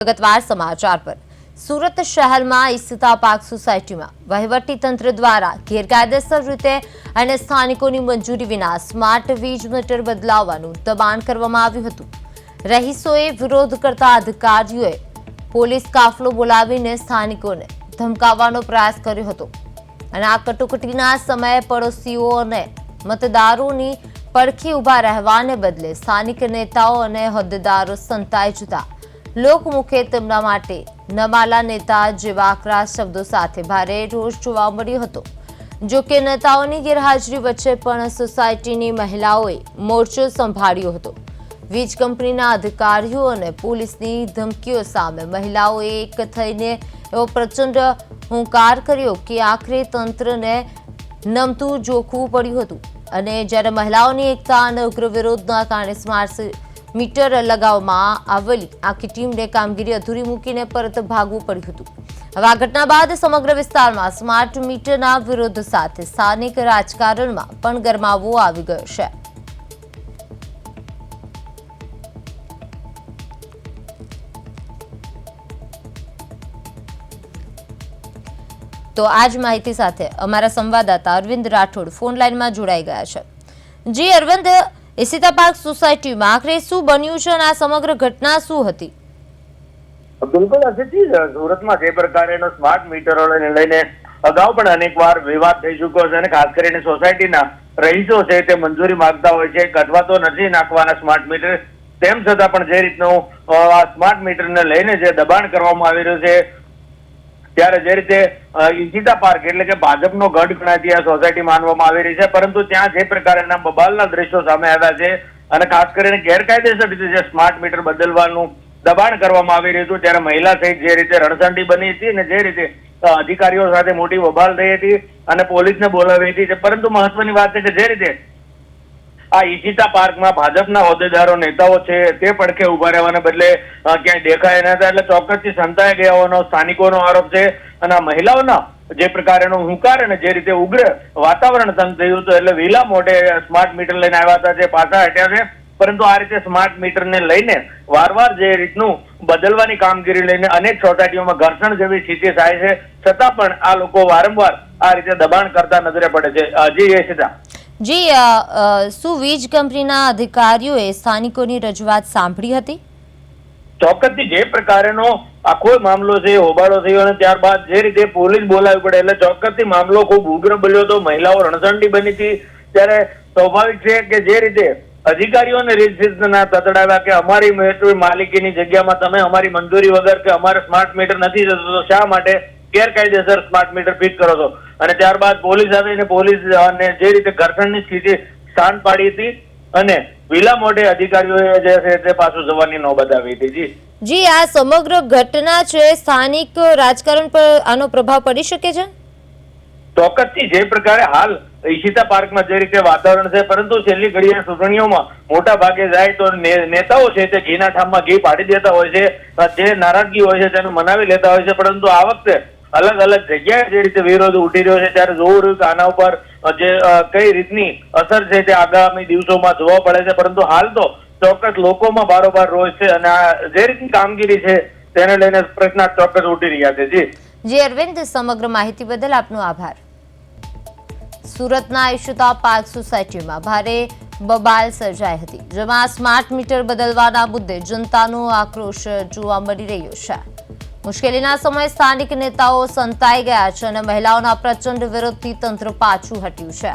વિગતવાર સમાચાર પર સુરત શહેરમાં ઈસિતા પાર્ક સોસાયટીમાં વહીવટીતંત્ર દ્વારા ગેરકાયદેસર રીતે અને સ્થાનિકોની મંજૂરી વિના સ્માર્ટ વીજ મીટર બદલાવવાનું દબાણ કરવામાં આવ્યું હતું। રહીશોએ વિરોધ કરતા અધિકારીઓએ પોલીસ કાફલો બોલાવીને સ્થાનિકોને ધમકાવવાનો પ્રયાસ કર્યો હતો અને આ કટોકટીના સમયે પડોશીઓ અને મતદારોની પડખે ઊભા રહેવાને બદલે સ્થાનિક નેતાઓ અને હોદ્દેદારો સંતાઈ જતા લોકમુખે તેમના માટે નમાલા નેતા જેવા આકરા શબ્દો સાથે ભારે રોષ જોવા મળ્યો હતો। જો કે નેતાઓની ગેરહાજરી વચ્ચે પણ સોસાયટીની મહિલાઓએ મોરચો સંભાળ્યો હતો। વીજ કંપનીના અધિકારીઓ અને પોલીસની ધમકીઓ સામે મહિલાઓએ એક થઈને એવો પ્રચંડ હુંકાર કર્યો કે આખરે તંત્રને નમતું જોખવું પડ્યું હતું અને જ્યારે મહિલાઓની એકતા અને ઉગ્ર વિરોધના કારણે સ્માર્ટ મીટર લગાવવામાં આવેલી આખી ટીમને કામગીરી અધૂરી મૂકીને પરત ભાગવું પડ્યું હતું। હવે આ ઘટના બાદ સમગ્ર વિસ્તારમાં સ્માર્ટ મીટરના વિરોધ સાથે સ્થાનિક રાજકારણમાં પણ ગરમાવો આવી ગયો છે। તો આજ માહિતી સાથે અમારા સંવાદદાતા અરવિંદ રાઠોડ ફોન લાઈનમાં જોડાઈ ગયા છે। જી અરવિંદ, ઈસિતા પાર્ક સોસાયટીમાં આખરે શું બન્યું છે અને આ સમગ્ર ઘટના શું હતી? બિલકુલ અજીતજી, સુરતમાં જે પ્રકારેનો સ્માર્ટ મીટરોને લઈને અગાઉ પણ અનેકવાર વિવાદ થઈ ચૂક્યો છે અને ખાસ કરીને સોસાયટીના રહીશો છે તે મંજૂરી માંગતા હોય છે અથવા તો નથી નાખવાના સ્માર્ટ મીટર, તેમ છતાં પણ જે રીતનું આ સ્માર્ટ મીટરને લઈને જે દબાણ કરવામાં આવી રહ્યું છે, ત્યારે જે રીતે ઈસિતા પાર્ક એટલે કે ભાજપનો ગઢ ગણાતી આ સોસાયટી માનવામાં આવી રહી છે, પરંતુ ત્યાં જે પ્રકારના બબાલના દ્રશ્યો સામે આવ્યા છે અને ખાસ કરીને ગેરકાયદેસર રીતે જે સ્માર્ટ મીટર બદલવાનું દબાણ કરવામાં આવી રહ્યું હતું, ત્યારે મહિલા સહિત જે રીતે રણસંડી બની હતી અને જે રીતે અધિકારીઓ સાથે મોટી બબાલ થઈ હતી અને પોલીસને બોલાવી હતી, પરંતુ મહત્વની વાત છે કે જે રીતે આ ઈસિતા પાર્કમાં ભાજપના હોદ્દેદારો નેતાઓ છે તે પડખે ઉભા રહેવાને બદલે ક્યાંય દેખાયા ન હતા, એટલે ચોક્કસથી સંતાઈ ગયા હોવાનો સ્થાનિકોનો આરોપ છે અને આ મહિલાઓના જે પ્રકારનો હુંકાર અને જે રીતે ઉગ્ર વાતાવરણ તંગ થયું હતું, એટલે વિલા મોઢે સ્માર્ટ મીટર લઈને આવ્યા હતા જે પાછા હટ્યા છે, પરંતુ આ રીતે સ્માર્ટ મીટરને લઈને વારવાર જે રીતનું બદલવાની કામગીરી લઈને અનેક સોસાયટીઓમાં ઘર્ષણ જેવી સ્થિતિ થાય છે, છતાં પણ આ લોકો વારંવાર આ રીતે દબાણ કરતા નજરે પડે છે। જી ઈસિતા જી, શું વીજ કંપનીના અધિકારીઓએ સ્થાનિકોની રજૂઆત સાંભળી હતી? ચોક્કસથી જે પ્રકારેનો આખો મામલો છે હોબાળો થયો અને ત્યારબાદ જે રીતે પોલીસ બોલાવી પડે, એટલે ચોક્કસથી મામલો ખૂબ ઉગ્ર બન્યો હતો, મહિલાઓ રણસંડી બની હતી। ત્યારે સ્વાભાવિક છે કે જે રીતે અધિકારીઓને રીતના તતડાવ્યા કે અમારી માલિકીની જગ્યામાં તમે અમારી મંજૂરી વગર કે અમારે સ્માર્ટ મીટર નથી જતો તો શા માટે ગેરકાયદેસર સ્માર્ટ મીટર ફિટ કરો છો, અને ત્યારબાદ પોલીસ આવીને પોલીસ અને જે રીતે ઘર્ષણની સ્થિતિ શાંત પાડી હતી અને વિલા મોઢે અધિકારીઓએ જે છે તે પાછું જવાની નોબત આવી હતી। જી, આ સમગ્ર ઘટના છે સ્થાનિક રાજકારણ પર આનો પ્રભાવ પડી શકે છે? ચોક્કસથી જે પ્રકારે હાલ ઈસિતા પાર્કમાં જે રીતે વાતાવરણ છે, પરંતુ છેલ્લી ઘડીએ ચૂંટણીઓમાં મોટા ભાગે જાય તો નેતાઓ છે તે ઘીના ઠામમાં ઘી પાડી દેતા હોય છે, જે નારાજગી હોય છે તેને મનાવી લેતા હોય છે, પરંતુ આ વખતે અલગ અલગ જગ્યાએ જે રીતે વિરોધ ઉઠી રહ્યો છે, ત્યારે જોવું રહ્યું કે આના ઉપર જે કઈ રીતની અસર છે તે આગામી દિવસોમાં જોવા પડે છે, પરંતુ હાલ તો ચોક્કસ લોકોમાં બારોબાર રોષ છે અને આ જે રીતની કામગીરી છે તેને લઈને પ્રશ્ન ચોક્કસ ઉઠી રહ્યા છે। જી અરવિંદ, સમગ્ર માહિતી બદલ આપનો આભાર। સુરતના ઈસિતા પાર્ક સોસાયટીમાં ભારે બબાલ સર્જાઈ હતી, જેમાં સ્માર્ટ મીટર બદલવાના મુદ્દે જનતાનો આક્રોશ જોવા મળી રહ્યો છે। મુશ્કેલીના સમયે સ્થાનિક નેતાઓ સંતાઈ ગયા છે અને મહિલાઓના પ્રચંડ વિરોધથી તંત્ર પાછું હટ્યું છે।